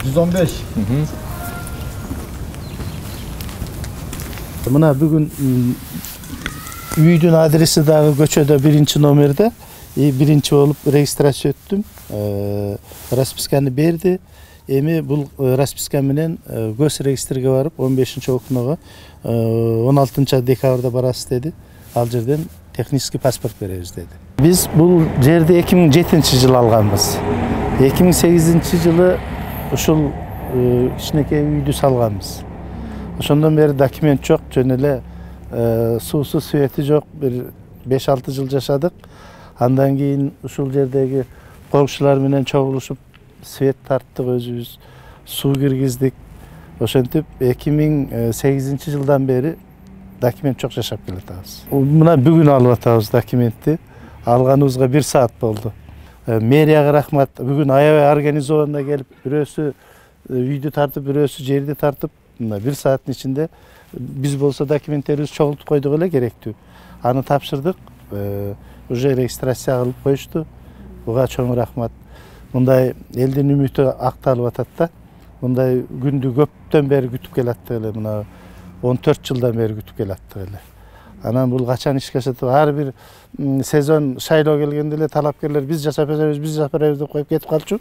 115. Mına bugün üydün adresi dağı Göçö'de 1. nomerde. Birinci olup registrasyon ettim. Raspiskani berdi. Emi bu raspiskani menen göz registrge varıp 15. okumaga 16. dekabrda barasız dedi. Al жерден технический pasport bereriz dedi. Biz bu yerde 2007 yılı alganбыз. 2008 yılı ушул кичинекей үйдү салганбыз. Ошондон бери документ жок, жөн эле суусу свети жок. Bir 5-6 yıl жашадык. Andan keyin ушул жердеги коңшулар менен чогулушуп свет тарттык өзүбүз, суу киргиздик. Ошентип 2008 жылдан бери документ жок жашап келатабыз. Мына бүгүн алып атабыз документти. Алганыбызга 1 saat болду. Мэрияга рахмат. Бүгүн аябай организованно келип, бирөөсү үйдү тартып, бирөөсү жерди тартып, мына 1 saattын ичинде биз болсо документтерибизди чогултуп койдук эле керектүү. Аны тапшырдык. Уже регистрация кылып коюшту. Буга чоң рахмат. Мындай элдин үмүтү акталып атат да. Мындай күндү көптөн бери күтүп келаттык эле, мына 14 жылдан бери күтүп келаттык эле. Анан бул качан ишке ашат? Ар бир сезон шайлоо келгенде эле талапкерлер биз жашап беребиз деп коюп кетип калчу.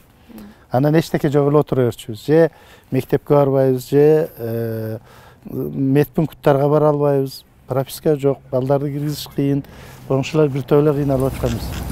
Анан эчтеке жок эле отура берчүбүз. Же мектепке барбайбыз, же медпункттарга бара албайбыз. Прописка жок, балдарды киргизиш кыйын. Коңшулар бир тойло кыйналып атканбыз.